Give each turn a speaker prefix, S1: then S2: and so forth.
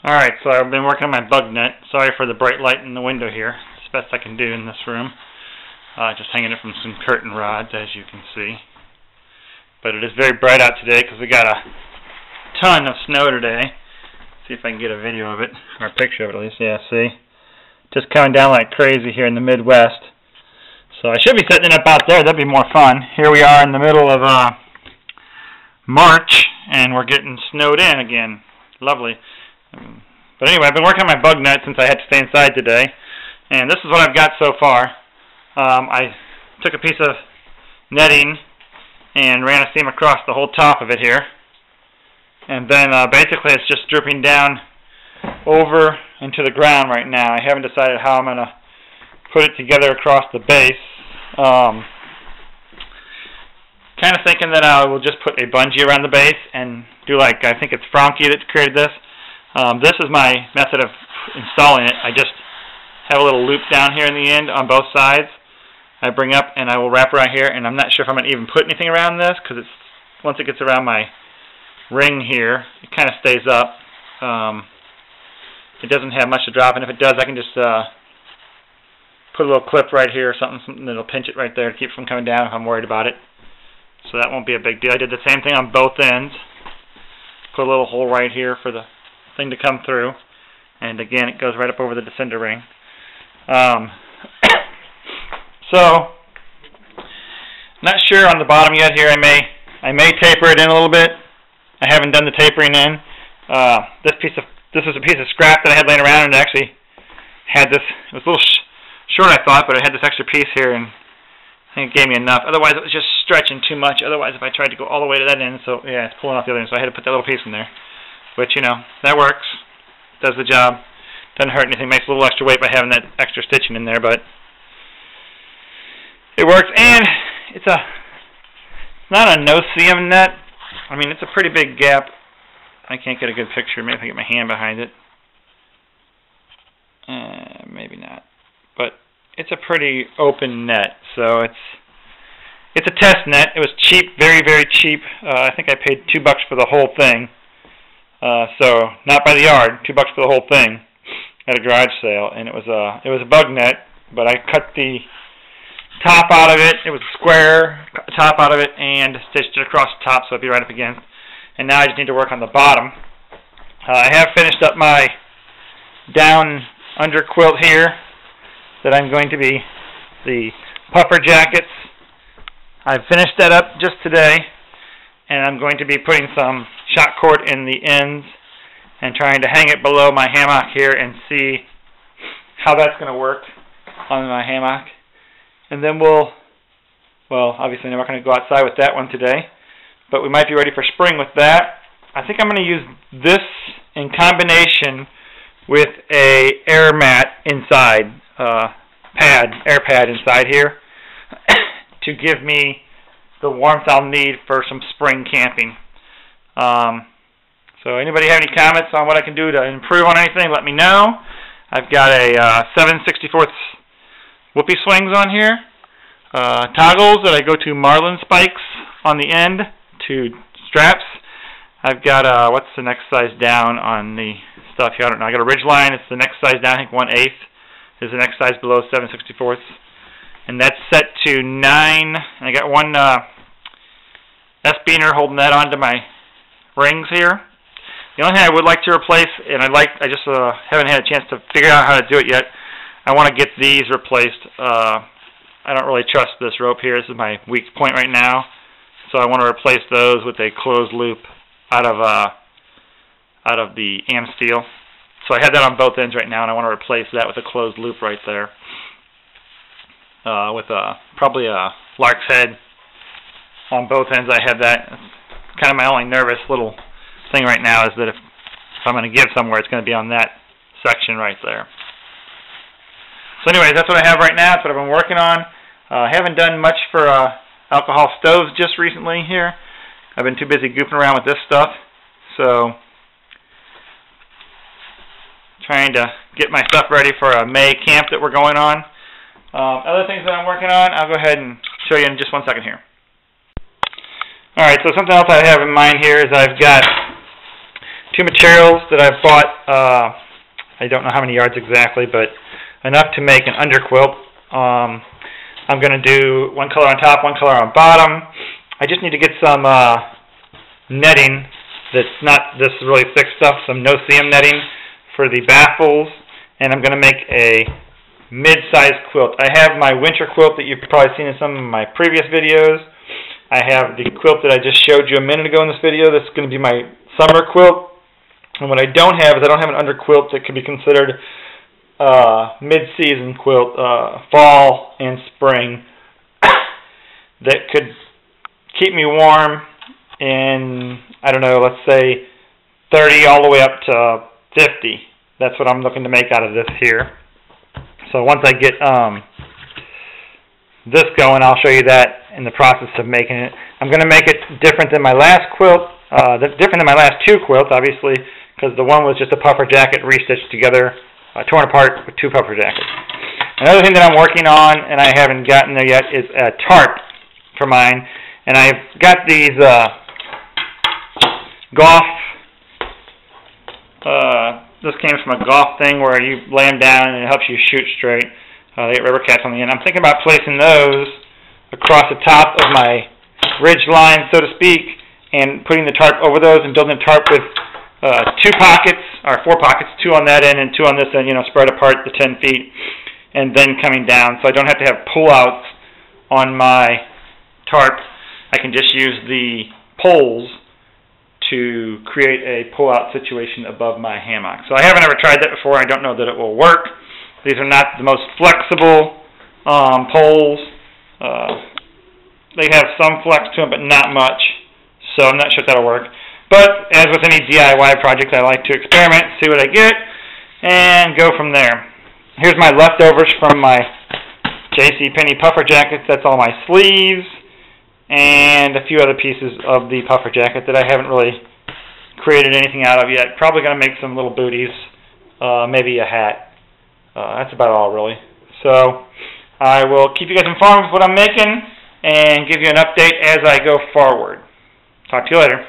S1: Alright, so I've been working on my bug net. Sorry for the bright light in the window here. It's the best I can do in this room. Just hanging it from some curtain rods, as you can see. But it is very bright out today because we got a ton of snow today. See if I can get a video of it, or a picture of it at least. Yeah, see? Just coming down like crazy here in the Midwest. So I should be setting it up out there. That'd be more fun. Here we are in the middle of March, and we're getting snowed in again. Lovely. But anyway, I've been working on my bug net since I had to stay inside today, and this is what I've got so far. I took a piece of netting and ran a seam across the whole top of it here, and then basically it's just dripping down over into the ground right now. I haven't decided how I'm going to put it together across the base. Kind of thinking that I will just put a bungee around the base and do like, I think it's Frankie that created this. This is my method of installing it. I just have a little loop down here in the end on both sides. I bring up and I will wrap around here, and I'm not sure if I'm going to even put anything around this because it's once it gets around my ring here, it kind of stays up. It doesn't have much to drop, and if it does, I can just put a little clip right here or something that'll pinch it right there to keep it from coming down if I'm worried about it. So that won't be a big deal. I did the same thing on both ends. Put a little hole right here for the thing to come through, and again it goes right up over the descender ring. So not sure on the bottom yet here. I may taper it in a little bit. I haven't done the tapering in. This is a piece of scrap that I had laying around, and it actually had this. It was a little short, I thought, but it had this extra piece here, and I think it gave me enough. Otherwise it was just stretching too much. Otherwise if I tried to go all the way to that end, so yeah, it's pulling off the other end, so I had to put that little piece in there. But, you know, that works. Does the job. Doesn't hurt anything. Makes a little extra weight by having that extra stitching in there, but it works. And it's not a no-seam net. I mean, it's a pretty big gap. I can't get a good picture. Maybe if I get my hand behind it. Maybe not. But it's a pretty open net. So it's a test net. It was cheap, very, very cheap. I think I paid $2 for the whole thing. So not by the yard, $2 for the whole thing at a garage sale, and it was a bug net, but I cut the top out of it. It was square, cut the top out of it, and stitched it across the top so it'd be right up against. And now I just need to work on the bottom. I have finished up my down under quilt here that I'm going to be the puffer jackets. I finished that up just today, and I'm going to be putting some shot cord in the ends and trying to hang it below my hammock here and see how that's going to work on my hammock. And then well, obviously I'm not going to go outside with that one today, but we might be ready for spring with that. I think I'm going to use this in combination with a air mat inside, air pad inside here to give me the warmth I'll need for some spring camping. So anybody have any comments on what I can do to improve on anything, let me know. I've got a 7/64 whoopee swings on here. Toggles that I go to marlin spikes on the end to straps. I've got, what's the next size down on the stuff here? I don't know. I got a ridge line. It's the next size down. I think 1/8 is the next size below 7/64. And that's set to 9. And I got one S-beaner holding that onto my rings here. The only thing I would like to replace, and I just haven't had a chance to figure out how to do it yet, I want to get these replaced. I don't really trust this rope here. This is my weak point right now. So I want to replace those with a closed loop out of the AM steel. So I have that on both ends right now, and I want to replace that with a closed loop right there. With probably a lark's head on both ends. I have that. It's kind of my only nervous little thing right now is that if I'm going to give somewhere, it's going to be on that section right there. So anyways, that's what I have right now. That's what I've been working on. I haven't done much for alcohol stoves just recently here. I've been too busy goofing around with this stuff. So trying to get my stuff ready for a May camp that we're going on. Other things that I'm working on, I'll go ahead and show you in just 1 second here. Alright, so something else I have in mind here is I've got two materials that I've bought. I don't know how many yards exactly, but enough to make an underquilt. I'm going to do one color on top, one color on bottom. I just need to get some netting that's not this really thick stuff, some no-seam netting for the baffles, and I'm going to make a mid-sized quilt. I have my winter quilt that you've probably seen in some of my previous videos. I have the quilt that I just showed you a minute ago in this video. That's going to be my summer quilt. And what I don't have is I don't have an underquilt that could be considered mid-season quilt, fall and spring, that could keep me warm in, I don't know, let's say 30 all the way up to 50. That's what I'm looking to make out of this here. So once I get this going, I'll show you that in the process of making it. I'm going to make it different than my last quilt, different than my last two quilts, obviously, because the one was just a puffer jacket restitched together, torn apart with two puffer jackets. Another thing that I'm working on, and I haven't gotten there yet, is a tarp for mine. And I've got these golf, this came from a golf thing where you lay them down and it helps you shoot straight. They get rubber caps on the end. I'm thinking about placing those across the top of my ridge line, so to speak, and putting the tarp over those and building a tarp with two pockets, or four pockets, two on that end and two on this end, spread apart the 10 feet, and then coming down. So I don't have to have pull-outs on my tarp. I can just use the poles to create a pull-out situation above my hammock. So I haven't ever tried that before. I don't know that it will work. These are not the most flexible poles. They have some flex to them, but not much. So I'm not sure if that'll work. But as with any DIY project, I like to experiment, see what I get, and go from there. Here's my leftovers from my JCPenney puffer jackets. That's all my sleeves and a few other pieces of the puffer jacket that I haven't really created anything out of yet. Probably going to make some little booties, maybe a hat. That's about all, really. So I will keep you guys informed with what I'm making and give you an update as I go forward. Talk to you later.